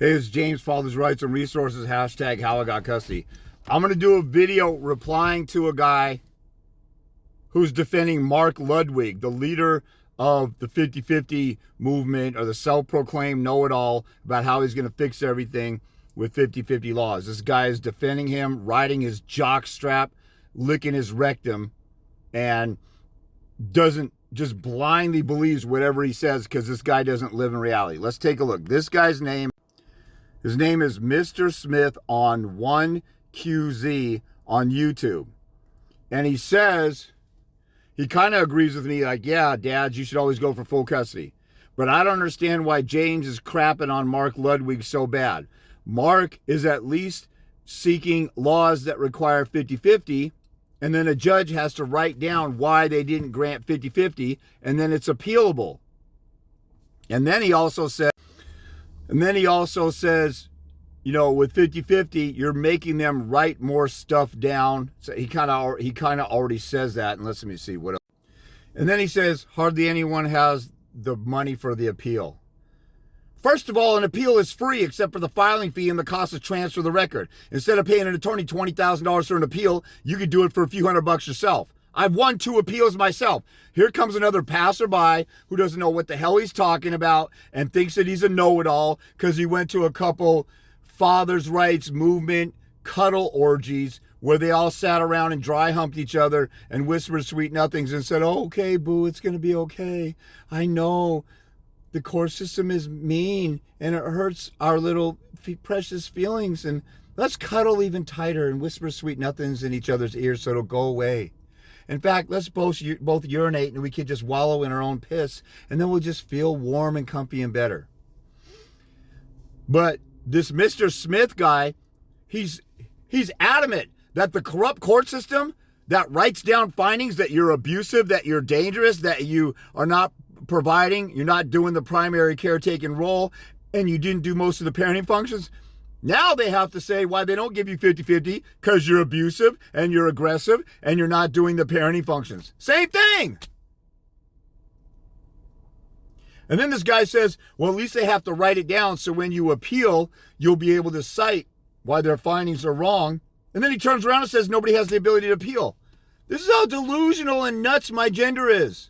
Hey, it's James, Father's Rights and Resources, hashtag how I got custody. I'm going to do a video replying to a guy who's defending Mark Ludwig, the leader of the 50-50 movement, or the self-proclaimed know-it-all about how he's going to fix everything with 50-50 laws. This guy is defending him, riding his jock strap, licking his rectum, and doesn't just blindly believes whatever he says because this guy doesn't live in reality. Let's take a look. This guy's name, his name is Mr. Smith on 1qz on YouTube. And he says, he kind of agrees with me, like, yeah, dads, you should always go for full custody. But I don't understand why James is crapping on Mark Ludwig so bad. Mark is at least seeking laws that require 50-50, and then a judge has to write down why they didn't grant 50-50, and then it's appealable. And then he also says, you know, with 50-50, you're making them write more stuff down. So he kind of already says that. And let me see what else. And then he says, hardly anyone has the money for the appeal. First of all, an appeal is free except for the filing fee and the cost of transfer of the record. Instead of paying an attorney $20,000 for an appeal, you could do it for a few $100 yourself. I've won 2 appeals myself. Here comes another passerby who doesn't know what the hell he's talking about and thinks that he's a know-it-all because he went to a couple father's rights movement cuddle orgies where they all sat around and dry humped each other and whispered sweet nothings and said, oh, okay, boo, it's going to be okay. I know the court system is mean and it hurts our little precious feelings, and let's cuddle even tighter and whisper sweet nothings in each other's ears so it'll go away. In fact, let's both urinate and we can just wallow in our own piss, and then we'll just feel warm and comfy and better. But this Mr. Smith guy, he's adamant that the corrupt court system that writes down findings that you're abusive, that you're dangerous, that you are not providing, you're not doing the primary caretaking role, and you didn't do most of the parenting functions. Now they have to say why they don't give you 50-50 because you're abusive and you're aggressive and you're not doing the parenting functions. Same thing. And then this guy says, well, at least they have to write it down so when you appeal, you'll be able to cite why their findings are wrong. And then he turns around and says nobody has the ability to appeal. This is how delusional and nuts my gender is.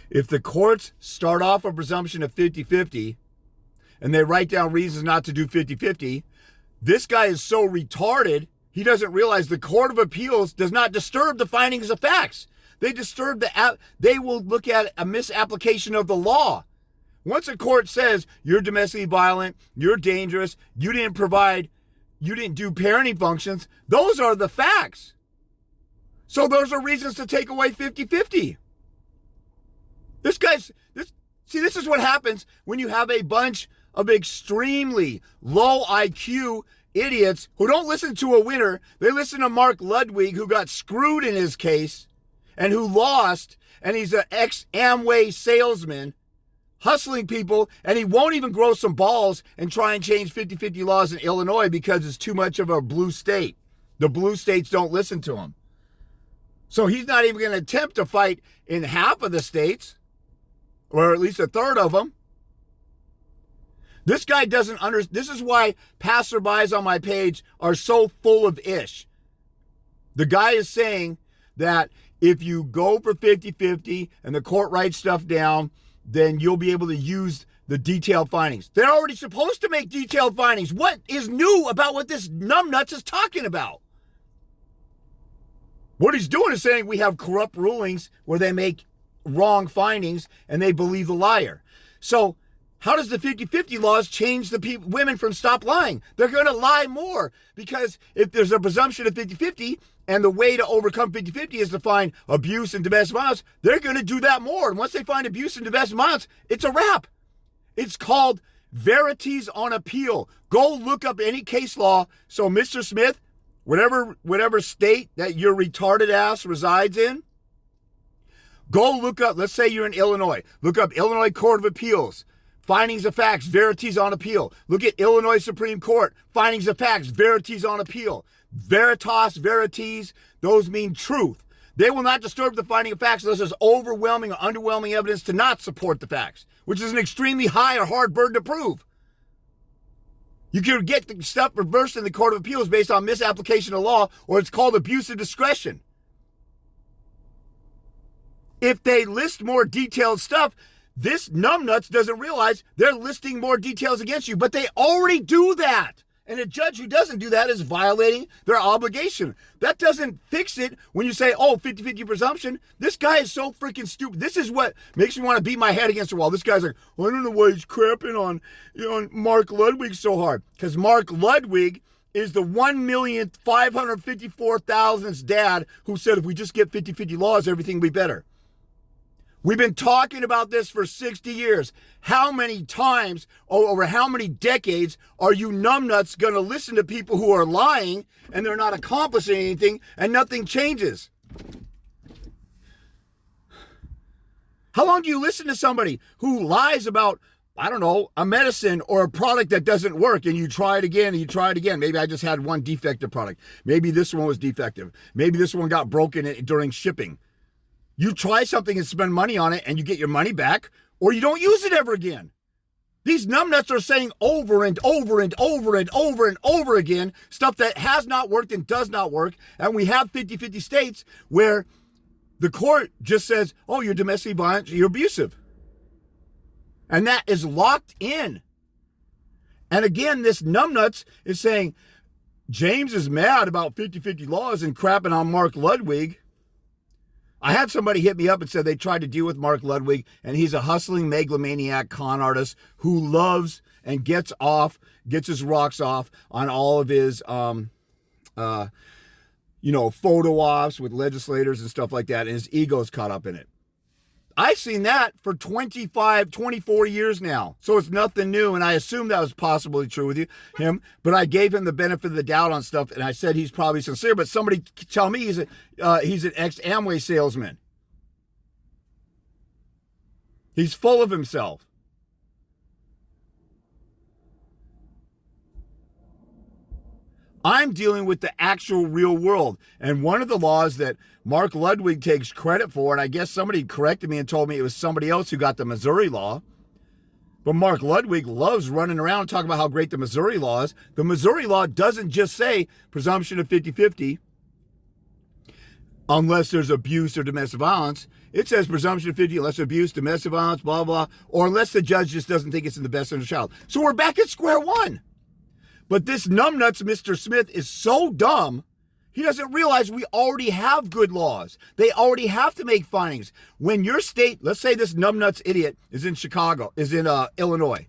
If the courts start off a presumption of 50-50 and they write down reasons not to do 50-50, this guy is so retarded, he doesn't realize the Court of Appeals does not disturb the findings of facts. They will look at a misapplication of the law. Once a court says you're domestically violent, you're dangerous, you didn't do parenting functions, those are the facts. So those are reasons to take away 50-50. This is what happens when you have a bunch of extremely low IQ idiots who don't listen to a winner. They listen to Mark Ludwig, who got screwed in his case and who lost, and he's an ex-Amway salesman hustling people, and he won't even grow some balls and try and change 50-50 laws in Illinois because it's too much of a blue state. The blue states don't listen to him. So he's not even going to attempt to fight in half of the states, or at least a third of them. This guy doesn't understand. This is why passerbys on my page are so full of ish. The guy is saying that if you go for 50-50 and the court writes stuff down, then you'll be able to use the detailed findings. They're already supposed to make detailed findings. What is new about what this numbnuts is talking about? What he's doing is saying we have corrupt rulings where they make wrong findings and they believe the liar. So how does the 50-50 laws change the women from stop lying? They're going to lie more, because if there's a presumption of 50-50 and the way to overcome 50-50 is to find abuse and domestic violence, they're going to do that more. And once they find abuse and domestic violence, it's a wrap. It's called Veritas on appeal. Go look up any case law. So Mr. Smith, whatever state that your retarded ass resides in, go look up, let's say you're in Illinois, look up Illinois Court of Appeals, findings of facts, Veritas on appeal. Look at Illinois Supreme Court, findings of facts, Veritas on appeal. Veritas, those mean truth. They will not disturb the finding of facts unless there's overwhelming or underwhelming evidence to not support the facts, which is an extremely high or hard burden to prove. You can get the stuff reversed in the Court of Appeals based on misapplication of law, or it's called abuse of discretion. If they list more detailed stuff, this numbnuts doesn't realize they're listing more details against you, but they already do that. And a judge who doesn't do that is violating their obligation. That doesn't fix it when you say, oh, 50-50 presumption. This guy is so freaking stupid. This is what makes me want to beat my head against the wall. This guy's like, well, I don't know why he's crapping on Mark Ludwig so hard. Because Mark Ludwig is the 1,554,000th dad who said if we just get 50-50 laws, everything will be better. We've been talking about this for 60 years. How many times, over how many decades, are you numbnuts going to listen to people who are lying and they're not accomplishing anything and nothing changes? How long do you listen to somebody who lies about, I don't know, a medicine or a product that doesn't work, and you try it again and you try it again? Maybe I just had one defective product. Maybe this one was defective. Maybe this one got broken during shipping. You try something and spend money on it and you get your money back, or you don't use it ever again. These numbnuts are saying over and over and over and over and over again stuff that has not worked and does not work. And we have 50-50 states where the court just says, oh, you're domestically violent, you're abusive. And that is locked in. And again, this numbnuts is saying, James is mad about 50-50 laws and crapping on Mark Ludwig. I had somebody hit me up and said they tried to deal with Mark Ludwig, and he's a hustling megalomaniac con artist who loves and gets his rocks off on all of his, photo ops with legislators and stuff like that, and his ego's caught up in it. I've seen that for 24 years now, so it's nothing new, and I assume that was possibly true with him, but I gave him the benefit of the doubt on stuff, and I said he's probably sincere, but somebody tell me he's an ex-Amway salesman. He's full of himself. I'm dealing with the actual real world. And one of the laws that Mark Ludwig takes credit for, and I guess somebody corrected me and told me it was somebody else who got the Missouri law. But Mark Ludwig loves running around and talking about how great the Missouri law is. The Missouri law doesn't just say presumption of 50-50 unless there's abuse or domestic violence. It says presumption of 50 unless abuse, domestic violence, blah, blah, or unless the judge just doesn't think it's in the best interest of the child. So we're back at square one. But this numbnuts, Mr. Smith, is so dumb, he doesn't realize we already have good laws. They already have to make findings. When your state, let's say this numbnuts idiot is in Illinois.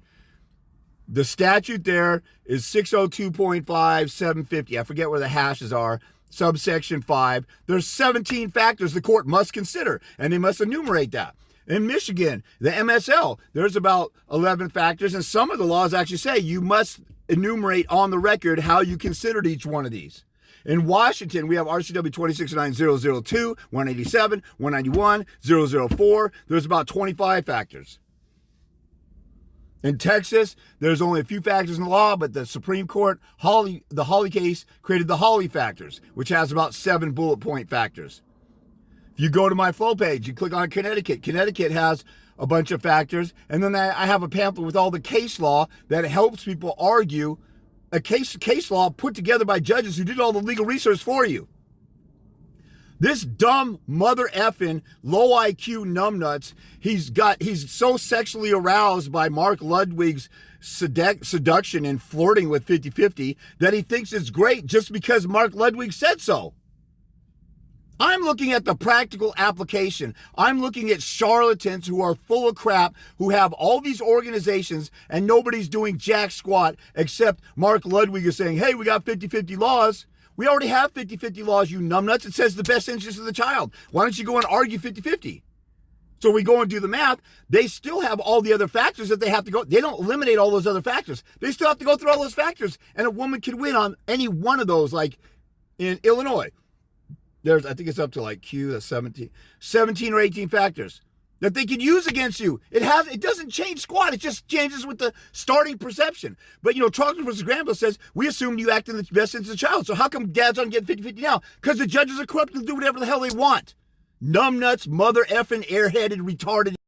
The statute there is 602.5750. I forget where the hashes are. Subsection 5. There's 17 factors the court must consider, and they must enumerate that. In Michigan, the MSL, there's about 11 factors, and some of the laws actually say you must enumerate on the record how you considered each one of these. In Washington, we have RCW 269-002, 187, 191, 004. There's about 25 factors. In Texas, there's only a few factors in the law, but the Supreme Court, the Hawley case, created the Hawley factors, which has about 7 bullet point factors. If you go to my full page, you click on Connecticut. Connecticut has a bunch of factors, and then I have a pamphlet with all the case law that helps people argue a case law put together by judges who did all the legal research for you. This dumb mother effing low IQ numbnuts, he's so sexually aroused by Mark Ludwig's seduction and flirting with 50-50 that he thinks it's great just because Mark Ludwig said so. I'm looking at the practical application. I'm looking at charlatans who are full of crap, who have all these organizations, and nobody's doing jack squat except Mark Ludwig is saying, hey, we got 50-50 laws. We already have 50-50 laws, you numbnuts. It says the best interest of the child. Why don't you go and argue 50-50? So we go and do the math. They still have all the other factors that they have to go. They don't eliminate all those other factors. They still have to go through all those factors, and a woman can win on any one of those, like in Illinois. I think it's up to like Q, that's 17 or 18 factors. that they can use against you. It doesn't change squat. It just changes with the starting perception. But, Troxel versus Granville says, we assumed you act in the best interest of the child. So how come dads aren't getting 50-50 now? Because the judges are corrupt and do whatever the hell they want. Numbnuts, mother effing, airheaded, retarded.